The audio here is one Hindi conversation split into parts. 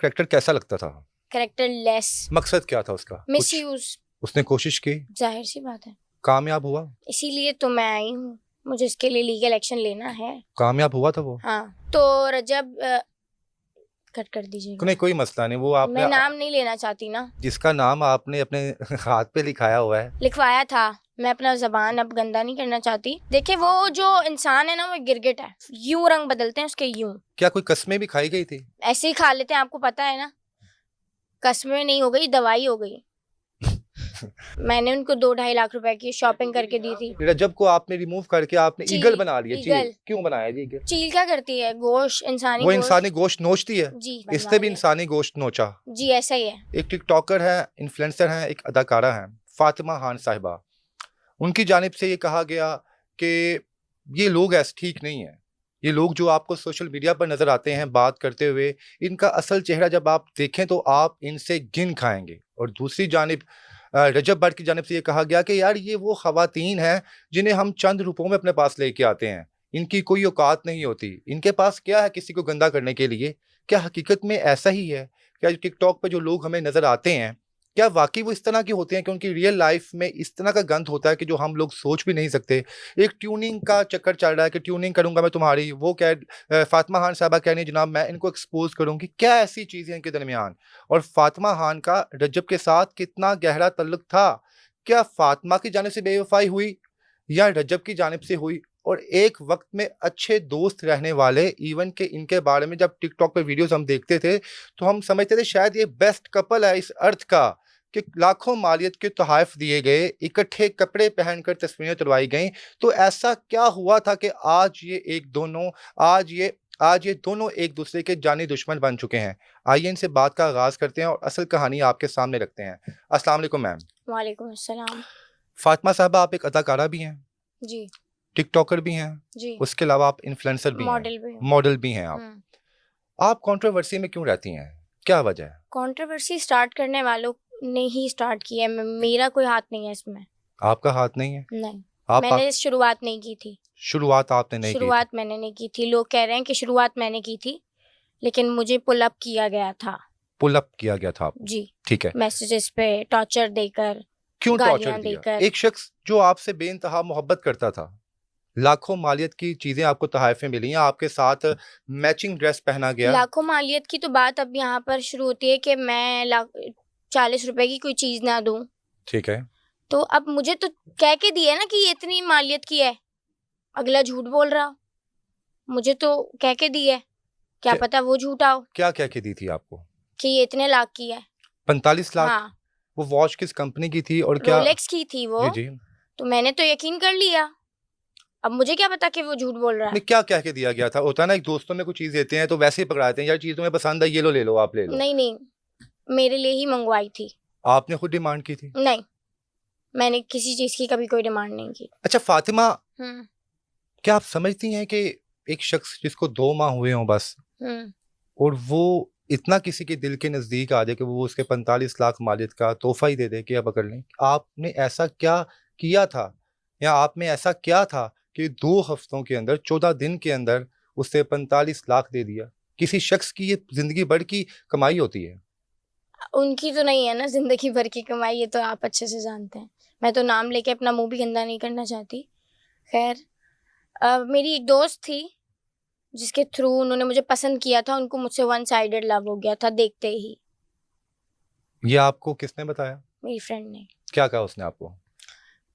करेक्टर कैसा लगता था? करेक्टर लेस, मकसद क्या था उसका? Miss use. उसने कोशिश की, जाहिर सी बात है, कामयाब हुआ? इसीलिए तो मैं आई हूँ, मुझे इसके लिए लीगल एक्शन लेना है। कामयाब हुआ था वो? हाँ, तो रजब कट कर दीजिएगा। नहीं, कोई मसला नहीं। वो आपने मैं नाम नहीं लेना चाहती ना, जिसका नाम आपने अपने हाथ पे लिखाया हुआ है, लिखवाया था। मैं अपना जबान अब गंदा नहीं करना चाहती। देखिए, वो जो इंसान है ना, वो गिरगिट है, यूं रंग बदलते हैं उसके यूं। क्या कोई कस्में भी खाई गई थी? ऐसे ही खा लेते हैं, आपको पता है ना। कस्में नहीं हो गई, दवाई हो गई। मैंने उनको 2-2.5 लाख रुपए की शॉपिंग करके दी थी। रजब को आपने रिमूव करके आपने चील, ईगल बना लिया। ईगल। चील क्यों बनाया जी? ईगल चील क्या करती है? गोश्त, इंसानी वो गोश्त। इंसानी गोश्त नोचती है। जी, इसने भी इंसानी गोश्त नोचा। जी, ऐसा ही है। एक टिकटॉकर है, इन्फ्लुएंसर है, एक अदाकारा है, फातिमा खान साहिबा। उनकी जानिब से ये कहा गया कि ये लोग ऐसे ठीक नहीं है। ये लोग जो आपको सोशल मीडिया पर नजर आते हैं बात करते हुए, इनका असल चेहरा जब आप देखें तो आप इनसे गिन खाएंगे। और दूसरी जानिब रजब भट्ट की जानिब से ये कहा गया कि यार ये वो खवातीन हैं जिन्हें हम चंद रुपयों में अपने पास लेके आते हैं, इनकी कोई औकात नहीं होती, इनके पास क्या है किसी को गंदा करने के लिए। क्या हकीकत में ऐसा ही है? क्या टिकटॉक पे जो लोग हमें नजर आते हैं, क्या वाकई वो इस तरह के होते हैं कि उनकी रियल लाइफ में इस तरह का गंद होता है कि जो हम लोग सोच भी नहीं सकते? एक ट्यूनिंग का चक्कर चल रहा है कि ट्यूनिंग करूंगा मैं तुम्हारी, वो कह फातिमा खान साहबा कह रही जनाब मैं इनको एक्सपोज करूंगी। क्या ऐसी चीजें इनके दरमियान? और फातिमा खान का रजब के साथ कितना गहरा ताल्लुक था? क्या फातिमा की जानिब से बेवफाई हुई या रजब की जानिब से हुई? और एक वक्त में अच्छे दोस्त रहने वाले, इवन के इनके बारे में जब टिकटॉक पे वीडियोस हम देखते थे तो हम समझते थे शायद ये बेस्ट कपल है इस अर्थ का, कि लाखों मालियत के तोहफ दिए गए, इकट्ठे कपड़े पहनकर तस्वीरें तुलवाई गई। तो ऐसा क्या हुआ था कि आज ये दोनों एक दूसरे के जानी दुश्मन बन चुके हैं? आइए इनसे बात का आगाज करते हैं और असल कहानी आपके सामने रखते हैं। अस्सलाम वालेकुम मैम। वालेकुम अस्सलाम। फातिमा साहबा, आप एक अदाकारा भी हैं जी, टिकटॉकर भी हैं, जी, उसके अलावा आप इन्फ्लुएंसर भी मॉडल हैं, भी हूँ। मॉडल भी हैं आप कंट्रोवर्सी में क्यों रहती हैं? क्या वजह है? कंट्रोवर्सी स्टार्ट करने वालों ने ही स्टार्ट की है, मेरा कोई हाथ नहीं है इसमें। आपका हाथ नहीं है? नहीं, आप मैंने शुरुआत नहीं की थी। शुरुआत आपने नहीं की थी? शुरुआत मैंने नहीं की थी। लोग कह रहे हैं कि शुरुआत मैंने की थी, लेकिन मुझे पुल अप किया गया था। पुल अप किया गया था आपको? जी, ठीक है। मैसेजेस पे टॉर्चर देकर, क्यों टॉर्चर गालियां दिया? देकर। एक शख्स जो आपसे बेइंतहा मोहब्बत करता था, लाखों मालियत की चीजें आपको तोहफे मिली हैं, आपके साथ मैचिंग ड्रेस पहना गया। लाखों मालियत की तो बात अब यहाँ पर शुरू होती है कि मैं 40 रुपए की कोई चीज ना दूं। ठीक है। तो अब मुझे तो कह के दिया ना कि ये इतनी मालियत की है, अगला झूठ बोल रहा। मुझे तो कह के दी है, क्या पता वो झूठा हो। क्या कह के दी थी आपको? कि ये इतने लाख की है। 45 लाख? हाँ, वो वॉच किस कंपनी की थी और क्या? रोलेक्स की थी वो। जी जी। तो मैंने तो यकीन कर लिया, अब मुझे क्या पता कि वो झूठ बोल रहा है। नहीं, क्या कह के दिया गया था? होता है ना, एक दोस्तों में कुछ चीज देते हैं तो वैसे ही पकड़ाते हैं, यार चीज तुम्हें पसंद है, ये लो, ले लो, आप ले लो। नहीं नहीं, मेरे लिए ही मंगवाई थी। आपने खुद डिमांड की थी? नहीं, मैंने किसी चीज की कभी कोई डिमांड नहीं की। अच्छा फातिमा, हम्म, क्या आप समझती हैं कि एक शख्स जिसको 2 माह हुए हों बस, और वो इतना किसी के दिल के नजदीक आ जाए कि वो उसके 45 लाख मालियत का तोहफा ही दे दे कि अब पकड़ लें, आपने ऐसा क्या किया था या आप में ऐसा क्या था कि 2 हफ्तों के अंदर, 14 दिन के अंदर उससे 45 लाख दे दिया? किसी शख्स की ये जिंदगी भर की कमाई होती है। उनकी तो नहीं है ना जिंदगी भर की कमाई, ये तो आप अच्छे से जानते हैं। मैं तो नाम लेके अपना मुंह भी गंदा नहीं करना चाहती। खैर, मेरी एक दोस्त थी जिसके थ्रू उन्होंने मुझे पसंद किया था, उनको मुझसे वन साइडेड लव हो गया था देखते ही। ये आपको किसने बताया? मेरी फ्रेंड ने। क्या कहा उसने आपको?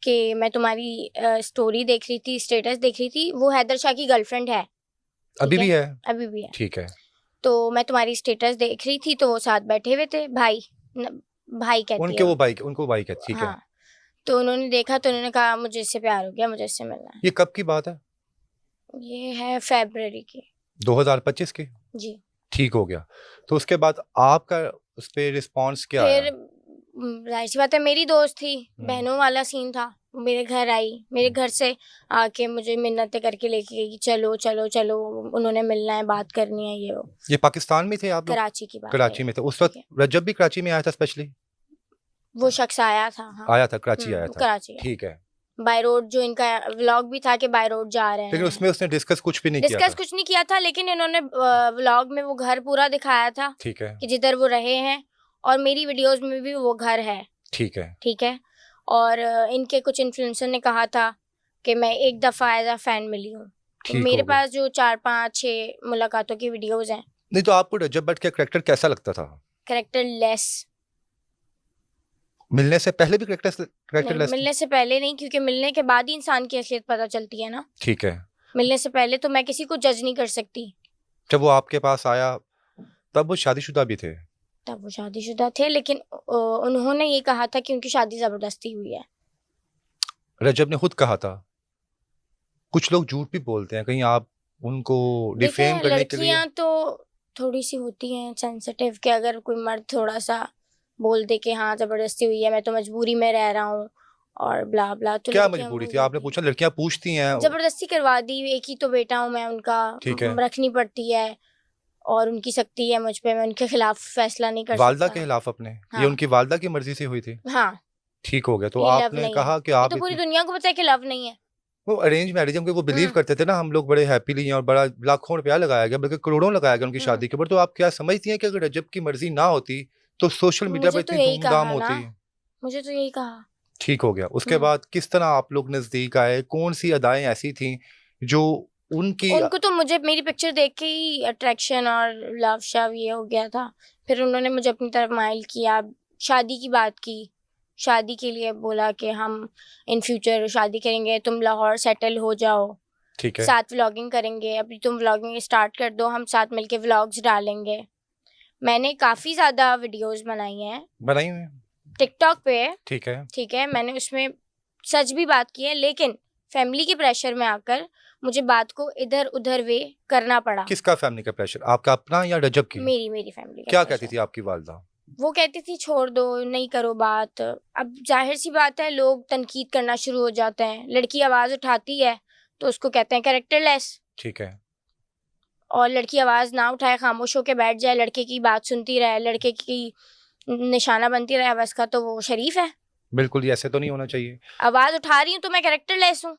कि मैं तुम्हारी स्टोरी देख रही थी, स्टेटस देख रही थी, वो हैदर शाह की गर्लफ्रेंड है। अभी भी है? अभी भी है। ठीक है। तो मैं तुम्हारी स्टेटस देख रही थी, तो वो साथ बैठे हुए थे, भाई कहती उनके है। उनको भाई कहते, ठीक है। हाँ, तो उन्होंने देखा तो उन्होंने कहा मुझे इससे प्यार हो गया, मुझे इससे मिलना है। ये कब की बात है? ये है फरवरी की। 2025 की? जी। ठीक हो गया। तो उसके बाद आपका उस पे रिस्पॉन्स क्या आया? फिर जाहिर सी बात है, मेरी दोस्त थी, बहनों वाला सीन था। वो मेरे घर आई, मेरे घर से आके मुझे मिन्नतें करके लेके गई कि चलो चलो चलो, उन्होंने मिलना है, बात करनी है, ये वो। ये पाकिस्तान में थे आप लोग? कराची की बात कराची में थे उस वक्त? रजब भी कराची में आया था स्पेशली? वो शख्स आया था। हाँ, आया था, कराची आया था। कराची। ठीक है। बाय रोड जो इनका व्लॉग भी था कि बाय रोड जा रहे लेकिन हैं। उसमें उसने डिस्कस कुछ भी नहीं किया डिस्कस था। कुछ नहीं किया था, लेकिन इन्होंने व्लॉग में वो घर पूरा दिखाया था ठीक है, कि जिधर वो रहे हैं, और मेरी वीडियोस में भी वो घर है। ठीक है, ठीक है। और इनके कुछ इन्फ्लुएंसर ने कहा था कि मैं एक दफ़ा एज अ फैन मिली हूँ। तो ठीक मेरे हो गया। पास जो 4 5 6 मुलाकातों की वीडियोस हैं। नहीं तो आपको रजब भट्ट का कैरेक्टर कैसा लगता था? Character less. मिलने से पहले भी कैरेक्टर नहीं, लेस थी? मिलने से पहले नहीं, क्योंकि मिलने के बाद ही इंसान की असलियत पता चलती है ना। ठीक है। मिलने से पहले तो मैं किसी को जज नहीं कर सकती। जब वो आपके पास आया तब वो शादीशुदा भी थे? तब वो शादीशुदा थे, लेकिन उन्होंने ये कहा था कि उनकी शादी जबरदस्ती हुई है। रजब ने खुद कहा था। कुछ लोग झूठ भी बोलते हैं, कहीं आप उनको डिफेम देखें, करने के लिए? लड़कियां तो थोड़ी सी होती हैं सेंसिटिव, कि अगर कोई मर्द थोड़ा सा बोल दे कि हाँ जबरदस्ती हुई है, मैं तो मजबूरी में रह रहा हूँ और ब्ला ब्ला, तो क्या लड़कियां मजबूरी बोल थी? आपने देती पूछा, लड़कियां पूछती हैं। हैं। जबरदस्ती करवा दी, एक ही तो बेटा हूँ मैं उनका, ठीक है। रखनी पड़ती है, और उनकी सख्ती है मुझ पे, मैं उनके खिलाफ फैसला नहीं कर वालदा सकता। के खिलाफ अपने? ये हाँ उनकी वालदा की मर्जी से हुई थी? हाँ, ठीक हो गया। तो ये लव आपने नहीं है। कहा कि ये आप तो पूरी इतनी दुनिया को पता है कि लव नहीं है। वो अरेंज मैरिज में वो बिलीव हम्म करते थे ना, हम लोग बड़े हैप्पीली हैं और बड़ा लाखों रुपया लगाया गया, बल्कि करोड़ों लगाया गया उनकी हम्म शादी के ऊपर। तो आप क्या समझती हैं कि अगर रजब की मर्जी ना होती तो सोशल मीडिया पर मुझे तो इतनी यही धूमधाम कहा ना, होती? मुझे तो यही कहा। ठीक हो गया। उसके हम्म बाद किस तरह आप लोग नजदीक आए? कौन सी अदाएं ऐसी थी जो उनकी उनको तो मुझे मेरी पिक्चर देख के ही अट्रैक्शन और लव शव ये हो गया था। फिर उन्होंने मुझे अपनी तरफ माइल किया, शादी की बात की, शादी के लिए बोला कि हम इन फ्यूचर शादी करेंगे, तुम लाहौर सेटल हो जाओ, ठीक है, साथ व्लॉगिंग करेंगे, अभी तुम व्लॉगिंग स्टार्ट कर दो, हम साथ मिलके व्लॉग्स डालेंगे। मैंने काफ़ी ज़्यादा वीडियोस बनाई हैं बनाई हुई हैं? टिकटॉक पे। ठीक है। ठीक है, मैंने उसमें सच भी बात की है, लेकिन फैमिली के प्रेशर में आकर मुझे बात को इधर उधर वे करना पड़ा। किसका फैमिली का प्रेशर? आपका अपना या रजब की? मेरी फैमिली का क्या प्रेशर। कहती थी आपकी वालदा? वो कहती थी छोड़ दो, नहीं करो बात। अब जाहिर सी बात है, लोग तनकीद करना शुरू हो जाते हैं। लड़की आवाज़ उठाती है तो उसको कहते हैं कैरेक्टरलेस, ठीक है। और लड़की आवाज़ ना उठाए, खामोश होकर बैठ जाए, लड़के की बात सुनती रहे, लड़के की निशाना बनती रहे बस का, तो वो शरीफ है? बिल्कुल, ये ऐसे तो नहीं होना चाहिए। आवाज़ उठा रही हूँ तो मैं कैरेक्टरलेस हूँ?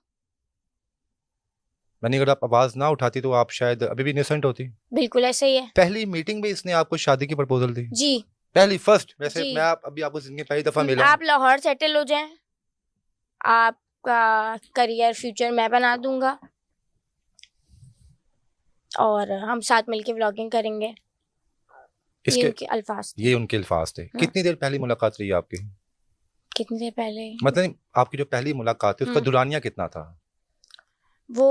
मैंने अगर आप आवाज ना उठाती तो आप शायद अभी भी इनोसेंट होती। बिल्कुल ऐसे ही है पहली मीटिंग में इसने आपको शादी की प्रपोजल दी? जी। पहली फर्स्ट? वैसे जी। मैं अभी आपको जिंदगी में पहली दफा मिला हूं। आप लाहौर सेटल हो जाएं, आपका करियर फ्यूचर मैं बना दूंगा, और हम साथ मिलके व्लॉगिंग करेंगे। ये इसके उनके अल्फाज थे। ये उनके अल्फाज थे। कितनी देर पहली मुलाकात रही आपकी? कितनी देर पहले? मतलब आपकी जो पहली मुलाकात थी उसका दुरानिया कितना था? वो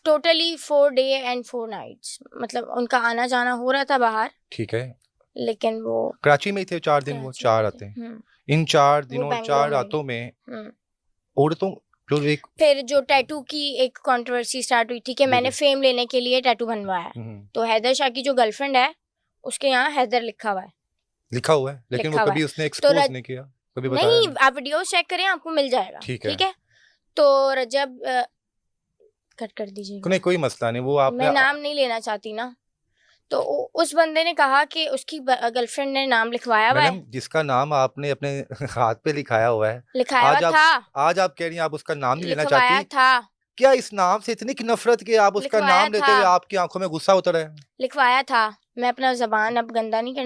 टोटली 4 डे एंड 4 नाइट्स, मतलब उनका आना जाना हो रहा था बाहर, ठीक है। लेकिन वो कराची में ही थे 4 दिन? वो कराची 4 में रातें? थे। इन 4 वो दिनों बेंगलोर 4 में। रातों में हम्म। औरतों जो एक फिर जो टैटू की एक कंट्रोवर्सी स्टार्ट हुई थी कि मैंने फेम लेने के लिए टैटू बनवाया, तो हैदर शाह की जो गर्लफ्रेंड है उसके यहाँ हैदर लिखा हुआ है। लिखा हुआ है, लेकिन वो लिखा हुआ कभी है। उसने तो एक्सपोज नहीं किया, कभी बताया नहीं, नहीं। आप वीडियोस चेक करें, आपको मिल जाएगा। ठीक है। ठीक है, तो रजब कट कर दीजिएगा। नहीं, कोई मसला नहीं। वो आपने मैं नाम नहीं लेना चाहती ना। तो उस बंदे ने कहा कि उसकी गर्लफ्रेंड ने नाम लिखवाया हुआ मैडम, है। जिसका नाम आपने अपने हाथ पे लिखाया हुआ है, लिखाया आज हुआ आप था। आज आप कह रही हैं आप उसका नाम नहीं लेना लिखवाया चाहती। था। क्या इस नाम से इतनी नफरत कि आप उसका लिखवाया नाम लेते था। हुए आपकी आंखों में गुस्सा उतर है? लिखवाया था। मैं अपना जबान अब गंदा नहीं करना